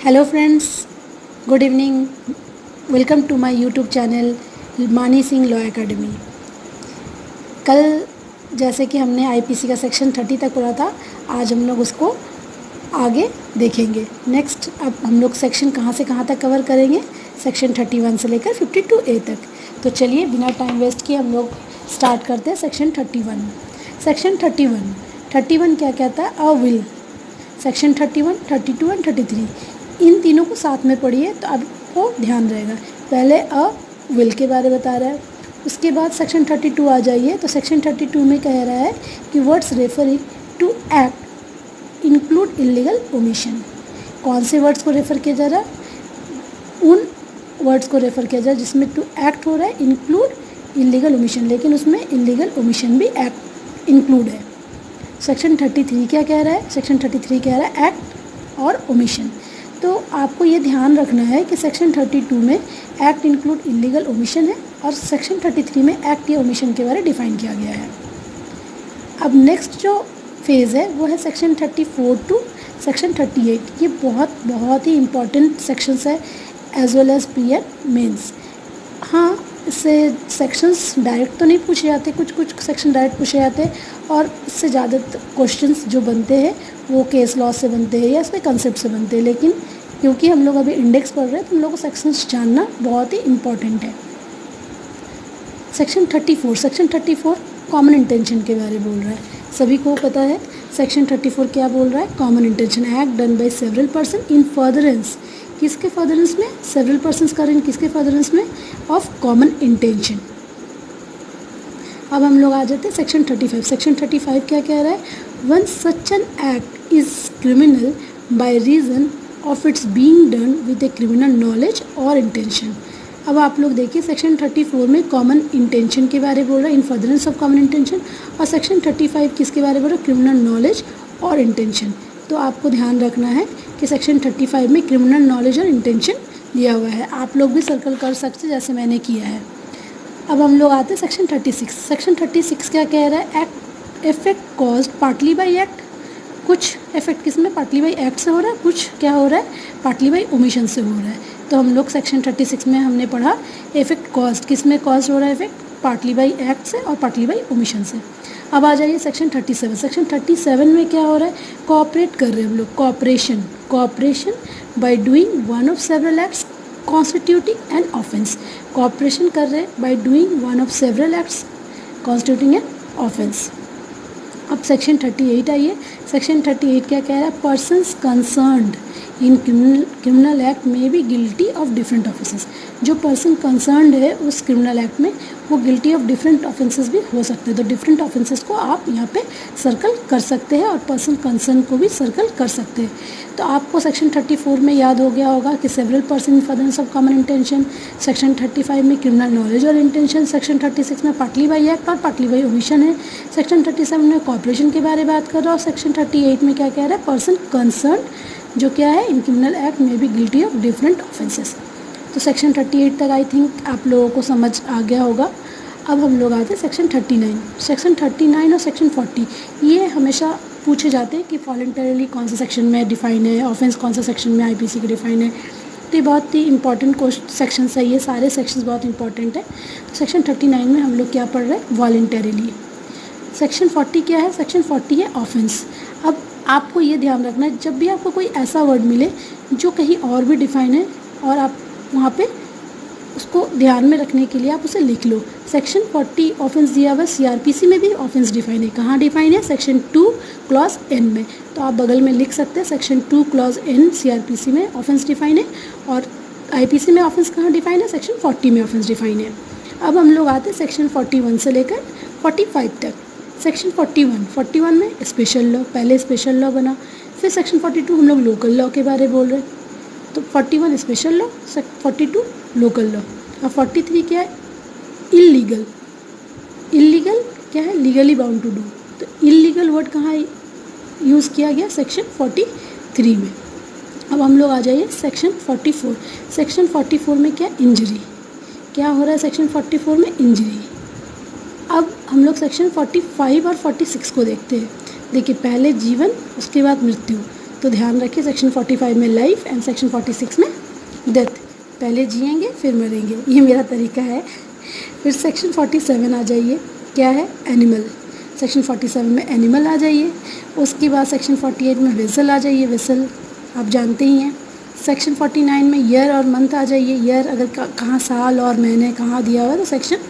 Hello friends, good evening. Welcome to my YouTube channel Mani Singh law academy. कल जैसे कि हमने आईपीसी का सेक्शन 30 तक पढ़ा था, आज हम लोग उसको आगे देखेंगे। नेक्स्ट अब हम लोग सेक्शन कहाँ से कहाँ तक कवर करेंगे, सेक्शन 31 से लेकर 52A तक। तो चलिए बिना टाइम वेस्ट किए हम लोग स्टार्ट करते हैं सेक्शन 31। सेक्शन 31 क्या कहता है? A will. सेक्शन 31, 32 एंड 33 इन तीनों को साथ में पढ़िए तो आपको ध्यान रहेगा। पहले अ विल के बारे में बता रहा है, उसके बाद सेक्शन 32 आ जाइए तो सेक्शन 32 में कह रहा है कि words referring to act include illegal omission. कौन से वर्ड्स को रेफ़र किया जा रहा है? उन वर्ड्स को रेफ़र किया जा रहा है जिसमें टू एक्ट हो रहा है, इंक्लूड इलीगल ओमिशन, लेकिन उसमें इलीगल ओमिशन भी एक्ट इंक्लूड है। सेक्शन 33 क्या कह रहा है? सेक्शन 33 कह रहा है एक्ट और ओमिशन। तो आपको ये ध्यान रखना है कि सेक्शन 32 में एक्ट इंक्लूड इलीगल ओमिशन है और सेक्शन 33 में एक्ट या ओमिशन के बारे में डिफाइन किया गया है। अब नेक्स्ट जो फेज़ है वो है सेक्शन 34 टू सेक्शन 38। ये बहुत ही इम्पॉर्टेंट सेक्शंस है as well as pre and mains. हाँ, इससे सेक्शंस डायरेक्ट तो नहीं पूछे जाते, कुछ सेक्शन डायरेक्ट पूछे जाते हैं और इससे ज़्यादा क्वेश्चंस जो बनते हैं वो केस लॉ से बनते हैं या इसके कंसेप्ट से बनते हैं। लेकिन क्योंकि हम लोग अभी इंडेक्स पढ़ रहे हैं तो हम लोग को सेक्शंस जानना बहुत ही इम्पॉर्टेंट है। सेक्शन 34 कॉमन इंटेंशन के बारे में बोल रहा है। सभी को पता है सेक्शन 34 क्या बोल रहा है? Common intention act done by several person in furtherance. किसके फर्दरेंस में? सेवरल पर्सन्स करें किसके फर्दरेंस में? Of common intention. अब हम लोग आ जाते हैं सेक्शन 35। सेक्शन 35 क्या कह रहा है? One such an act is criminal by reason of its being done with a criminal knowledge और इंटेंशन। अब आप लोग देखिए सेक्शन 34 में कॉमन इंटेंशन के बारे में बोल रहा है, इन फर्दरेंस ऑफ कॉमन इंटेंशन, और सेक्शन 35 किसके बारे में बोल रहा है? क्रिमिनल नॉलेज और इंटेंशन। तो आपको ध्यान रखना है कि सेक्शन 35 में क्रिमिनल नॉलेज और इंटेंशन दिया हुआ है। आप लोग भी सर्कल कर सकते जैसे मैंने किया है। अब हम लोग आते हैं सेक्शन 36। सेक्शन 36 क्या कह रहा है? Act effect caused partly bye act. कुछ इफेक्ट किसमें? पार्टली बाय एक्ट से हो रहा है, कुछ क्या हो रहा है? पार्टली बाय ओमिशन से हो रहा है। तो हम लोग सेक्शन 36 में हमने पढ़ा इफेक्ट कॉज्ड, किसमें कॉज्ड हो रहा है इफेक्ट? पार्टली बाय एक्ट से और पार्टली बाय ओमिशन से। अब आ जाइए सेक्शन 37। सेक्शन 37 में क्या हो रहा है? कोऑपरेट कर रहे हैं हम लोग, cooperation by doing one of several acts constituting an offence. Cooperation कर रहे हैं by doing one of several acts constituting an offence. अब सेक्शन 38 आइए। सेक्शन 38 क्या कह रहा है? Persons concerned in criminal act में be guilty of different offences. जो पर्सन कंसर्न्ड है उस क्रिमिनल एक्ट में वो गिल्टी ऑफ डिफरेंट ऑफेंसेस भी हो सकते हैं। तो डिफरेंट ऑफेंसेस को आप यहाँ पे सर्कल कर सकते हैं और पर्सन कंसर्न को भी सर्कल कर सकते हैं। तो आपको सेक्शन 34 में याद हो गया होगा कि several person in furtherance of common intention, section 35 में क्रिमिनल नॉलेज और इंटेंशन, सेक्शन 36 में पार्टली बाय एक्ट और पार्टली बाय ओमिशन है, सेक्शन 37 में कॉपरेशन के बारे में बात कर रहा हूँ, सेक्शन 38 में क्या कह रहा है? पर्सन कंसर्न जो क्या है इन क्रिमिनल एक्ट में भी गिल्टी ऑफ डिफरेंट ऑफेंसेस। तो सेक्शन 38 तक आई थिंक आप लोगों को समझ आ गया होगा। अब हम लोग आते हैं सेक्शन 39। सेक्शन 39 और सेक्शन 40 ये हमेशा पूछे जाते हैं कि वॉलंटरीली कौन सा सेक्शन में डिफाइन है, ऑफेंस कौन सा सेक्शन में आईपीसी के डिफाइन है। तो ये बहुत ही इंपॉर्टेंट सेक्शन है, ये सारे सेक्शंस बहुत इंपॉर्टेंट है। तो सेक्शन 39 में हम लोग क्या पढ़ रहे हैं? वॉलंटरीली। सेक्शन 40 क्या है? सेक्शन 40 है ऑफेंस। अब आपको ये ध्यान रखना है जब भी आपको कोई ऐसा वर्ड मिले जो कहीं और भी डिफाइन है और आप वहाँ पे उसको ध्यान में रखने के लिए आप उसे लिख लो। सेक्शन 40 ऑफेंस दिया हुआ, सीआरपीसी में भी ऑफेंस डिफाइन है। कहाँ डिफाइन है? सेक्शन 2 क्लॉज एन में। तो आप बगल में लिख सकते हैं सेक्शन 2 क्लॉज एन सीआरपीसी में ऑफेंस डिफाइन है और आईपीसी में ऑफेंस कहाँ डिफाइन है? सेक्शन 40 में ऑफेंस डिफाइन है। अब हम लोग आते हैं सेक्शन 41 से लेकर 45 तक। सेक्शन 41 में स्पेशल लॉ, पहले स्पेशल लॉ बना, फिर सेक्शन 42 हम लोग लोकल लॉ के बारे में बोल रहे हैं। तो 41 स्पेशल लॉ, 42 लोकल लॉ। और 43 क्या है? इलीगल क्या है? Legally bound to do. तो इलीगल वर्ड कहाँ यूज़ किया गया? सेक्शन 43 में। अब हम लोग आ जाइए सेक्शन 44। सेक्शन 44 में क्या? इंजरी। क्या हो रहा है सेक्शन 44 में? इंजरी। अब हम लोग सेक्शन 45 और 46 को देखते हैं। देखिए, पहले जीवन उसके बाद मृत्यु। तो ध्यान रखिए सेक्शन 45 में लाइफ एंड सेक्शन 46 में डेथ, पहले जिएंगे फिर मरेंगे, ये मेरा तरीका है। फिर सेक्शन 47 आ जाइए, क्या है एनिमल, सेक्शन 47 में एनिमल आ जाइए। उसके बाद सेक्शन 48 में वेसल आ जाइए, वेसल आप जानते ही हैं। सेक्शन 49 में ईयर और मंथ आ जाइए, ईयर अगर कहाँ साल और महीने कहाँ दिया हुआ है तो सेक्शन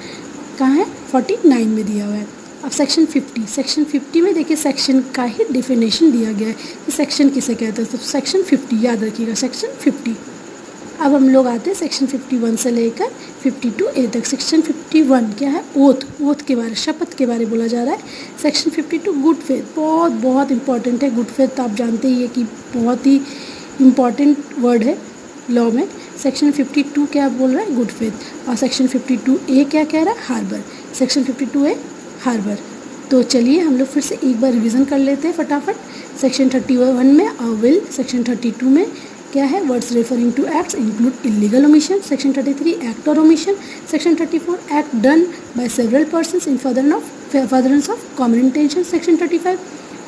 कहाँ है 49 में दिया हुआ है। अब सेक्शन 50 में देखिए सेक्शन का ही डिफिनेशन दिया गया है कि सेक्शन किसे कहते हैं, तो सेक्शन 50 याद रखिएगा, सेक्शन 50। अब हम लोग आते हैं सेक्शन 51 से लेकर 52A तक। सेक्शन 51 क्या है, ओथ के बारे, शपथ के बारे बोला जा रहा है। सेक्शन 52 गुड फेथ, बहुत बहुत इंपॉर्टेंट है। गुड फेथ आप जानते ही है कि बहुत ही इम्पॉर्टेंट वर्ड है लॉ में। सेक्शन 52 क्या बोल रहा है, गुड फेथ। और सेक्शन 52A क्या कह रहा है, हार्बर। Section 52A harbour. तो चलिए हम लोग फिर से एक बार रिवीजन कर लेते हैं फटाफट। सेक्शन 31 में अ विल, सेक्शन 32 में क्या है, words referring to acts include illegal omission. Section 33 act और omission. Section 34 act done by several persons in furtherance of common intention. Section 35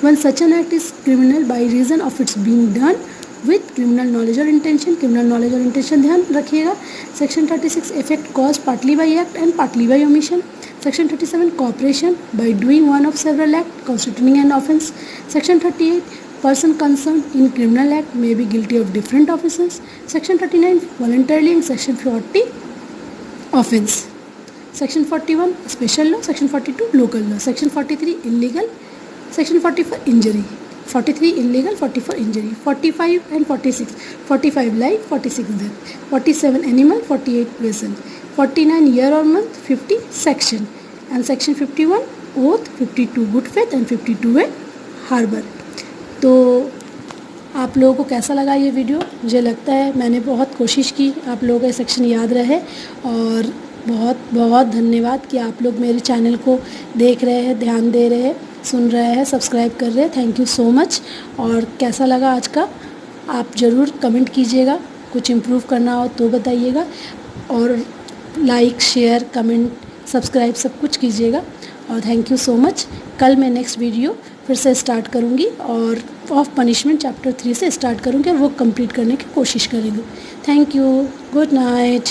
when such an act is criminal by reason of its being done with criminal knowledge or intention, criminal knowledge or intention ध्यान रखिएगा। Section 36 effect caused partly by act and partly by omission। Section 37 cooperation by doing one of several act constituting an offence। Section 38 person concerned in criminal act may be guilty of different offences। Section 39 voluntarily and section 40 offence। Section 41 special law, section 42 local law, section 43 illegal, section 44 injury, 43 illegal, 44 injury, 45 and 46, 45 life, 46 death, 47 animal, 48 vessel, 49 year और month, 50 section and section 51 oath, 52 good faith and 52 है harbour. तो आप लोगों को कैसा लगा ये video? मुझे लगता है मैंने बहुत कोशिश की आप लोगों का सेक्शन याद रहे, और बहुत बहुत धन्यवाद कि आप लोग मेरे चैनल को देख रहे हैं, ध्यान दे रहे हैं, सुन रहे हैं, सब्सक्राइब कर रहे हैं। Thank you so much. और कैसा लगा आज का आप ज़रूर कमेंट कीजिएगा, कुछ इम्प्रूव करना हो तो बताइएगा, और लाइक शेयर कमेंट सब्सक्राइब सब कुछ कीजिएगा। और थैंक यू सो मच। कल मैं नेक्स्ट वीडियो फिर से स्टार्ट करूँगी और ऑफ पनिशमेंट चैप्टर 3 से स्टार्ट करूँगी और वो कंप्लीट करने की कोशिश करेंगे। Thank you, good night.